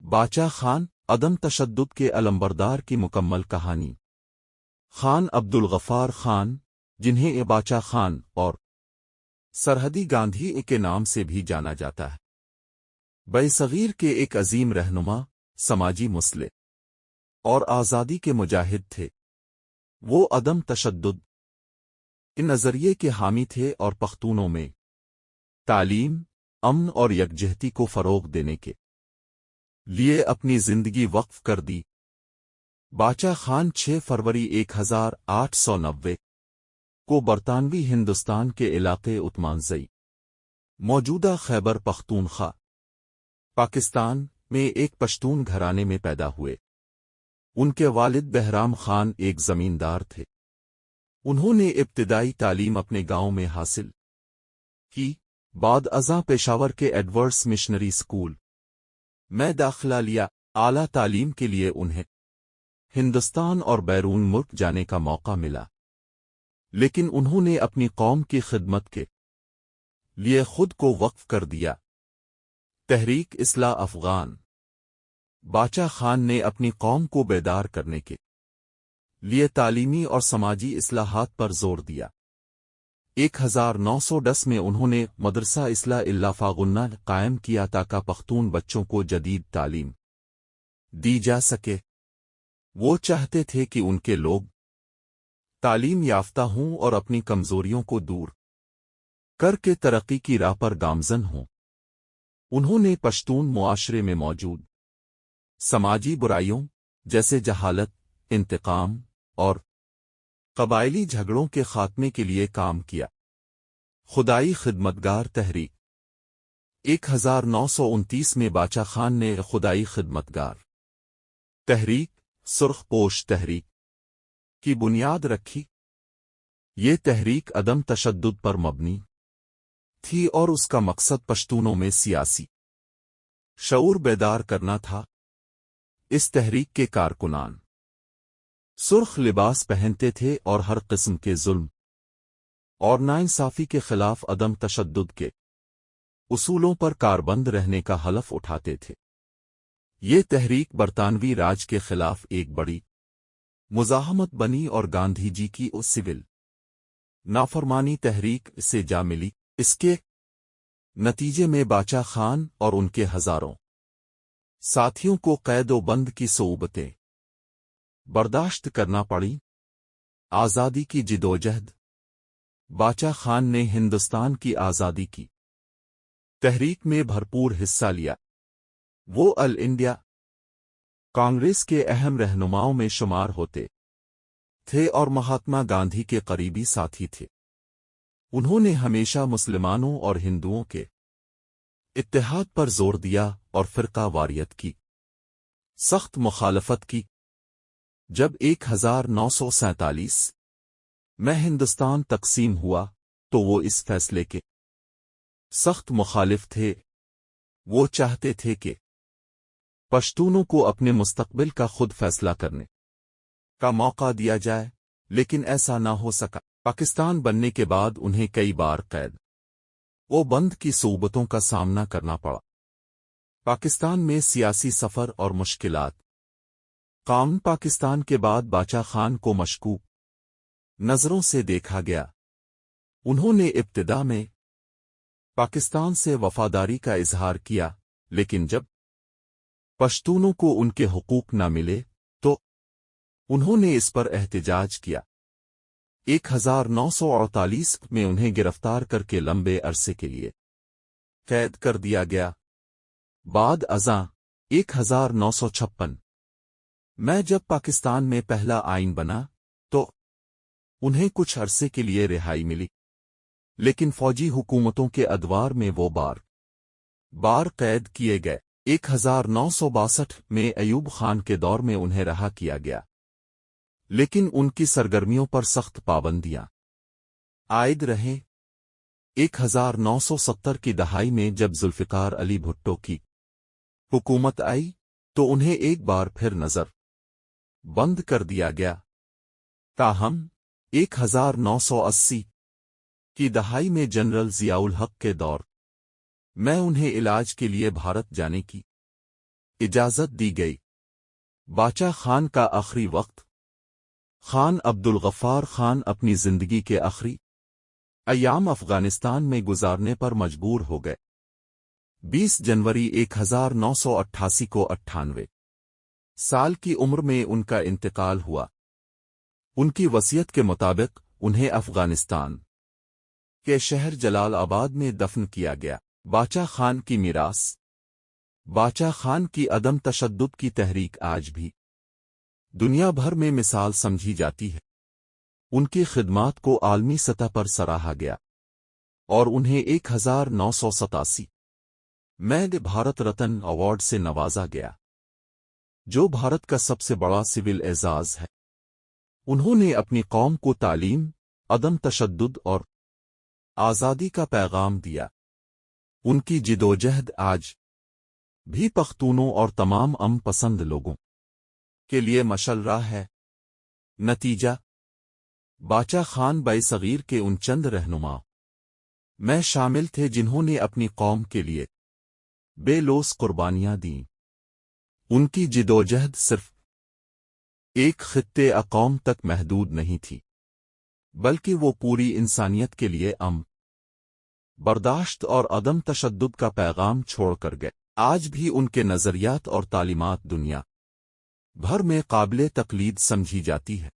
باچا خان عدم تشدد کے علمبردار کی مکمل کہانی۔ خان عبد الغفار خان، جنہیں باچا خان اور سرحدی گاندھی کے نام سے بھی جانا جاتا ہے، برصغیر کے ایک عظیم رہنما، سماجی مصلح اور آزادی کے مجاہد تھے۔ وہ عدم تشدد کے نظریے کے حامی تھے اور پختونوں میں تعلیم، امن اور یکجہتی کو فروغ دینے کے لیے اپنی زندگی وقف کر دی۔ باچا خان 6 فروری 1890 کو برطانوی ہندوستان کے علاقے عثمانزئی، موجودہ خیبر پختونخوا، پاکستان میں ایک پشتون گھرانے میں پیدا ہوئے۔ ان کے والد بہرام خان ایک زمیندار تھے۔ انہوں نے ابتدائی تعلیم اپنے گاؤں میں حاصل کی، بعد ازاں پشاور کے ایڈورڈز مشنری اسکول میں داخلہ لیا۔ اعلیٰ تعلیم کے لیے انہیں ہندوستان اور بیرون ملک جانے کا موقع ملا، لیکن انہوں نے اپنی قوم کی خدمت کے لیے خود کو وقف کر دیا۔ تحریک اصلاح افغان۔ باچا خان نے اپنی قوم کو بیدار کرنے کے لیے تعلیمی اور سماجی اصلاحات پر زور دیا۔ 1910 میں انہوں نے مدرسہ اصلاح اللہ فاغنہ قائم کیا تاکہ پختون بچوں کو جدید تعلیم دی جا سکے۔ وہ چاہتے تھے کہ ان کے لوگ تعلیم یافتہ ہوں اور اپنی کمزوریوں کو دور کر کے ترقی کی راہ پر گامزن ہوں۔ انہوں نے پشتون معاشرے میں موجود سماجی برائیوں جیسے جہالت، انتقام اور قبائلی جھگڑوں کے خاتمے کے لیے کام کیا۔ خدائی خدمتگار تحریک۔ 1929 میں باچا خان نے خدائی خدمتگار تحریک، سرخ پوش تحریک کی بنیاد رکھی۔ یہ تحریک عدم تشدد پر مبنی تھی اور اس کا مقصد پشتونوں میں سیاسی شعور بیدار کرنا تھا۔ اس تحریک کے کارکنان سرخ لباس پہنتے تھے اور ہر قسم کے ظلم اور ناانصافی کے خلاف عدم تشدد کے اصولوں پر کاربند رہنے کا حلف اٹھاتے تھے۔ یہ تحریک برطانوی راج کے خلاف ایک بڑی مزاحمت بنی اور گاندھی جی کی سول نافرمانی تحریک سے جا ملی۔ اس کے نتیجے میں باچا خان اور ان کے ہزاروں ساتھیوں کو قید و بند کی صعوبتیں برداشت کرنا پڑی۔ آزادی کی جدوجہد۔ باچا خان نے ہندوستان کی آزادی کی تحریک میں بھرپور حصہ لیا۔ وہ آل انڈیا کانگریس کے اہم رہنماؤں میں شمار ہوتے تھے اور مہاتما گاندھی کے قریبی ساتھی تھے۔ انہوں نے ہمیشہ مسلمانوں اور ہندوؤں کے اتحاد پر زور دیا اور فرقہ واریت کی سخت مخالفت کی۔ جب 1947 میں ہندوستان تقسیم ہوا تو وہ اس فیصلے کے سخت مخالف تھے۔ وہ چاہتے تھے کہ پشتونوں کو اپنے مستقبل کا خود فیصلہ کرنے کا موقع دیا جائے، لیکن ایسا نہ ہو سکا۔ پاکستان بننے کے بعد انہیں کئی بار قید و بند کی صعوبتوں کا سامنا کرنا پڑا۔ پاکستان میں سیاسی سفر اور مشکلات۔ قوم پاکستان کے بعد باچا خان کو مشکوک نظروں سے دیکھا گیا۔ انہوں نے ابتدا میں پاکستان سے وفاداری کا اظہار کیا، لیکن جب پشتونوں کو ان کے حقوق نہ ملے تو انہوں نے اس پر احتجاج کیا۔ 1948 میں انہیں گرفتار کر کے لمبے عرصے کے لیے قید کر دیا گیا۔ بعد ازاں 1956 میں جب پاکستان میں پہلا آئین بنا تو انہیں کچھ عرصے کے لیے رہائی ملی، لیکن فوجی حکومتوں کے ادوار میں وہ بار قید کیے گئے۔ 1962 میں ایوب خان کے دور میں انہیں رہا کیا گیا، لیکن ان کی سرگرمیوں پر سخت پابندیاں عائد رہیں۔ 1970 کی دہائی میں جب ذوالفقار علی بھٹو کی حکومت آئی تو انہیں ایک بار پھر نظر بند کر دیا گیا۔ تاہم 1980 کی دہائی میں جنرل ضیاء الحق کے دور میں انہیں علاج کے لیے بھارت جانے کی اجازت دی گئی۔ باچا خان کا آخری وقت۔ خان عبدالغفار خان اپنی زندگی کے آخری ایام افغانستان میں گزارنے پر مجبور ہو گئے۔ 20 جنوری 1988 کو 98 سال کی عمر میں ان کا انتقال ہوا۔ ان کی وصیت کے مطابق انہیں افغانستان کے شہر جلال آباد میں دفن کیا گیا۔ باچا خان کی میراث۔ باچا خان کی عدم تشدد کی تحریک آج بھی دنیا بھر میں مثال سمجھی جاتی ہے۔ ان کی خدمات کو عالمی سطح پر سراہا گیا اور انہیں 1987 میں بھارت رتن ایوارڈ سے نوازا گیا، جو بھارت کا سب سے بڑا سول اعزاز ہے۔ انہوں نے اپنی قوم کو تعلیم، عدم تشدد اور آزادی کا پیغام دیا۔ ان کی جدوجہد آج بھی پختونوں اور تمام امن پسند لوگوں کے لیے مشعل راہ ہے۔ نتیجہ: باچا خان بے صغیر کے ان چند رہنما میں شامل تھے جنہوں نے اپنی قوم کے لیے بے لوث قربانیاں دیں۔ ان کی جدوجہد صرف ایک خطے اقوام تک محدود نہیں تھی، بلکہ وہ پوری انسانیت کے لیے امن، برداشت اور عدم تشدد کا پیغام چھوڑ کر گئے۔ آج بھی ان کے نظریات اور تعلیمات دنیا بھر میں قابل تقلید سمجھی جاتی ہے۔